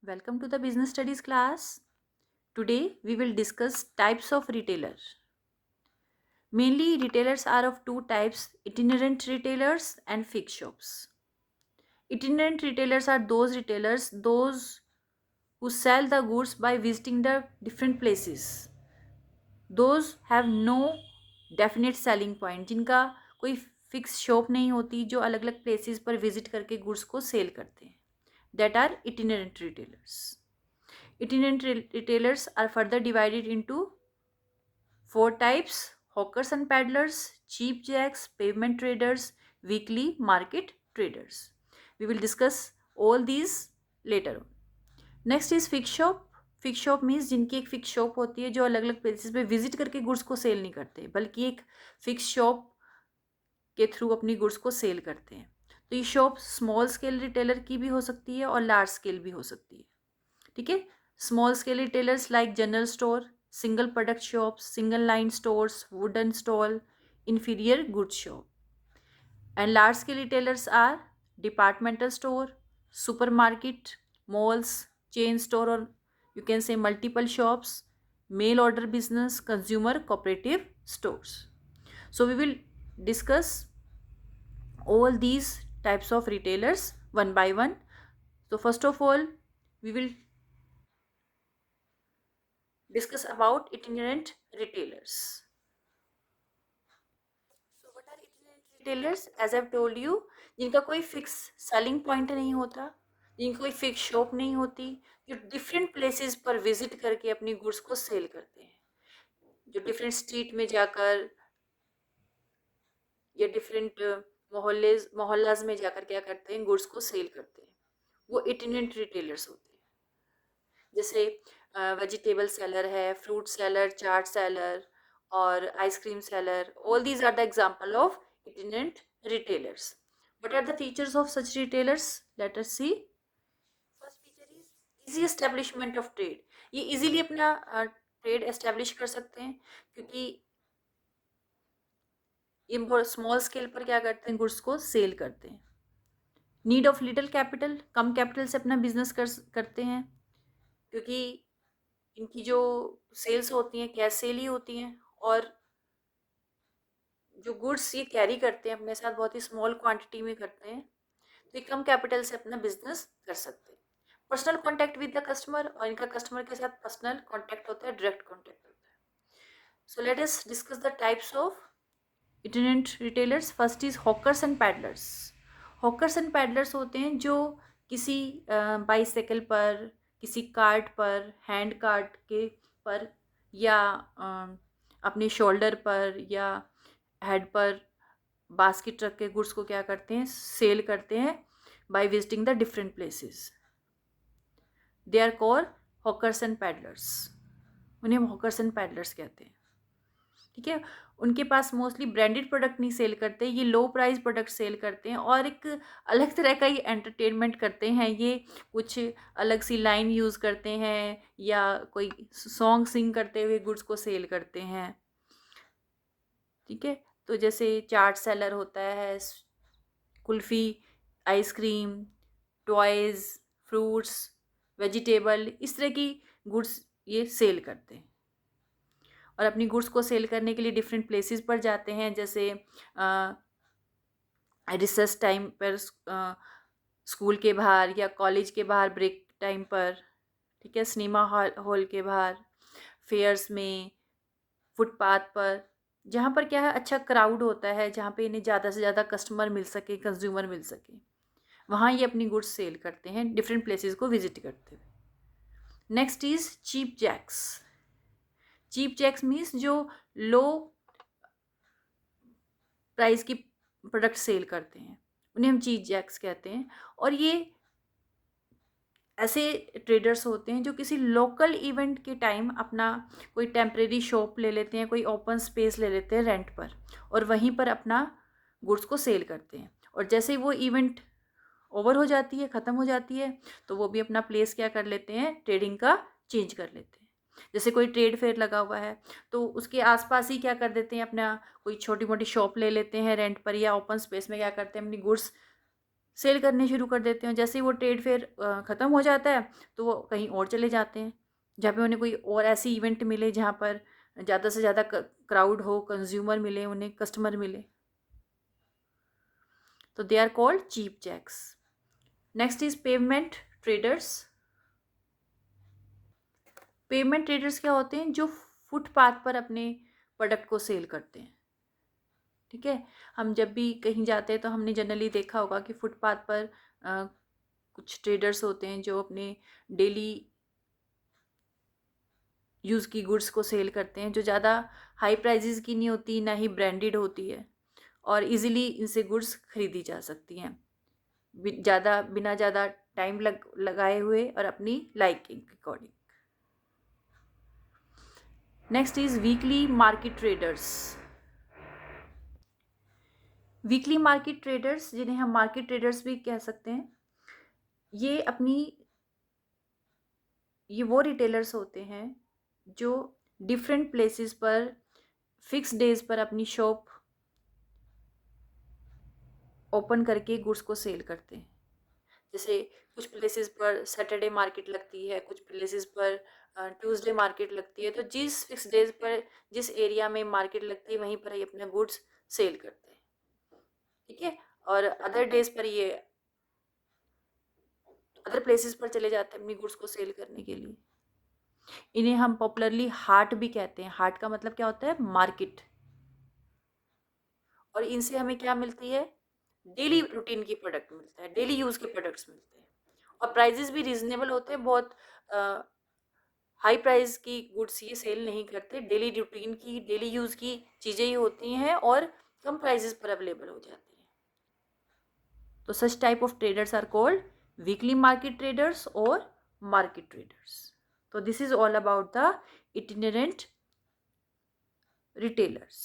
Welcome to the business studies class. Today we will discuss types of retailer. Mainly retailers are of two types, itinerant retailers and fixed shops. Itinerant retailers are those who sell the goods by visiting the different places. Those have no definite selling point, जिनका कोई fix shop नहीं होती, जो अलग अलग places पर visit करके goods को सेल करते हैं. That are itinerant retailers. Itinerant retailers are further divided into four types: hawkers and peddlers, cheap jacks, pavement traders, weekly market traders. We will discuss all these later on. Next is fix shop. Fix shop means जिनकी एक fix shop होती है, जो अलग अलग places पे visit करके goods को सेल नहीं करते, बल्कि एक फिक्स शॉप के थ्रू अपनी गुड्स को सेल करते हैं. तो ये शॉप स्मॉल स्केल रिटेलर की भी हो सकती है और लार्ज स्केल भी हो सकती है. ठीक है. Small scale retailers like general store, single product shops, single line stores, wooden stall, inferior goods shop. And large scale retailers are departmental store, supermarket, malls, chain store, or you can say multiple shops, mail order business, consumer cooperative stores. So we will discuss all these types of retailers one by one. So first of all, we will discuss about itinerant retailers. So what are itinerant retailers? As I've told you, जिनका कोई fix selling point नहीं होता, जिनकी कोई fix shop नहीं होती, जो different places पर विजिट करके अपनी गुड्स को सेल करते हैं, जो डिफरेंट स्ट्रीट में जाकर या डिफरेंट मोहल्लाज में जाकर क्या करते हैं, गुड्स को सेल करते हैं, वो इटिनेंट रिटेलर्स होते हैं. जैसे वेजिटेबल सेलर है, फ्रूट सेलर, चाट सेलर और ice cream seller. All these are the example of itinerant retailers. What are the features of such retailers? Let us see. First feature is easy establishment of trade. ये easily अपना trade establish कर सकते हैं, क्योंकि ये बहुत small scale पर क्या करते हैं, गुड्स को सेल करते हैं. Need of little capital, come capital से अपना बिजनेस करते हैं, क्योंकि इनकी जो सेल्स होती हैं कैश सेल ही होती हैं, और जो गुड्स ये कैरी करते हैं अपने साथ बहुत ही स्मॉल क्वांटिटी में करते हैं, तो ये कम कैपिटल से अपना बिजनेस कर सकते हैं. Personal contact with the customer, और इनका कस्टमर के साथ पर्सनल कॉन्टैक्ट होता है, डायरेक्ट कॉन्टैक्ट होता है. So let us discuss the types of itinerant retailers. First is hawkers and peddlers. Hawkers and peddlers होते हैं जो किसी बाईसाइकिल पर, किसी कार्ट पर, हैंड कार्ट के पर, या अपने शोल्डर पर या हेड पर बास्केट रख के गुड्स को क्या करते हैं, सेल करते हैं by visiting the different places. They are called hawkers and peddlers. उन्हें हॉकर्स एंड पैडलर्स कहते हैं. ठीक है. उनके पास मोस्टली ब्रांडेड प्रोडक्ट नहीं सेल करते, ये लो प्राइस प्रोडक्ट सेल करते हैं और एक अलग तरह का ही एंटरटेनमेंट करते हैं. ये कुछ अलग सी लाइन यूज़ करते हैं या कोई सॉन्ग सिंग करते हुए गुड्स को सेल करते हैं. ठीक है. तो जैसे चाट सेलर होता है, kulfi, ice cream, toys, fruits, vegetable, इस तरह की गुड्स ये सेल करते हैं और अपनी गुड्स को सेल करने के लिए डिफरेंट प्लेसेस पर जाते हैं. जैसे रिसेस टाइम पर स्कूल के बाहर या कॉलेज के बाहर ब्रेक टाइम पर. ठीक है. सिनेमा हॉल के बाहर, फेयर्स में, फुटपाथ पर, जहाँ पर क्या है अच्छा क्राउड होता है, जहाँ पे इन्हें ज़्यादा से ज़्यादा कस्टमर मिल सके, कंज्यूमर मिल सके, वहाँ ये अपनी गुड्स सेल करते हैं डिफरेंट प्लेसेस को विजिट करते हुए. Next is cheap jacks. Cheap jacks means जो लो प्राइस की प्रोडक्ट सेल करते हैं, उन्हें हम चीप जैक्स कहते हैं. और ये ऐसे ट्रेडर्स होते हैं जो किसी लोकल इवेंट के टाइम अपना कोई टेम्परेरी शॉप ले लेते हैं, कोई ओपन स्पेस ले लेते हैं रेंट पर, और वहीं पर अपना गुड्स को सेल करते हैं. और जैसे ही वो इवेंट ओवर हो जाती है, ख़त्म हो जाती है, तो वो भी अपना प्लेस क्या कर लेते हैं, ट्रेडिंग का चेंज कर लेते हैं. जैसे कोई ट्रेड फेयर लगा हुआ है तो उसके आसपास ही क्या कर देते हैं, अपना कोई छोटी मोटी शॉप ले लेते हैं रेंट पर, या ओपन स्पेस में क्या करते हैं, अपनी गुड्स सेल करने शुरू कर देते हैं। जैसे ही वो ट्रेड फेयर ख़त्म हो जाता है तो वो कहीं और चले जाते हैं, जहाँ पे उन्हें कोई और ऐसी इवेंट मिले जहाँ पर ज़्यादा से ज़्यादा क्राउड हो, कंज्यूमर मिले, उन्हें कस्टमर मिले। तो they are called cheap jacks. Next is payment traders. Payment traders क्या होते हैं? जो फुटपाथ पर अपने प्रोडक्ट को सेल करते हैं। ठीक है, हम जब भी कहीं जाते हैं तो हमने जनरली देखा होगा कि फुटपाथ पर कुछ ट्रेडर्स होते हैं जो अपने डेली यूज़ की गुड्स को सेल करते हैं, जो ज़्यादा हाई प्राइजेस की नहीं होती, ना ही ब्रांडेड होती है, और इजीली इनसे गुड्स खरीदी जा सकती हैं बिना ज़्यादा टाइम लगाए हुए और अपनी लाइकिंग के according. Next is weekly market traders. Weekly market traders, जिन्हें हम मार्केट ट्रेडर्स भी कह सकते हैं, ये वो रिटेलर्स होते हैं जो डिफरेंट प्लेसेस पर फिक्स डेज पर अपनी शॉप ओपन करके गुड्स को सेल करते हैं। जैसे कुछ प्लेसेस पर सैटरडे मार्केट लगती है, कुछ प्लेसेस पर ट्यूसडे मार्केट लगती है। तो जिस फिक्स डेज पर जिस एरिया में मार्केट लगती है वहीं पर ये अपना गुड्स सेल करते हैं। ठीक है, और अदर डेज पर ये अदर प्लेसेस पर चले जाते हैं अपनी गुड्स को सेल करने के लिए। इन्हें हम पॉपुलरली हाट भी कहते हैं। हाट का मतलब क्या होता है? मार्केट। और इनसे हमें क्या मिलती है? डेली रूटीन की प्रोडक्ट मिलता है, डेली यूज़ के प्रोडक्ट्स मिलते हैं, और प्राइजेस भी रीजनेबल होते हैं। बहुत हाई प्राइस की गुड्स ये सेल नहीं करते। डेली रूटीन की, डेली यूज़ की चीज़ें ही होती हैं और कम प्राइजेस पर अवेलेबल हो जाती हैं। तो such type of traders are called weekly market traders और मार्केट ट्रेडर्स। तो this is all about the itinerant retailers.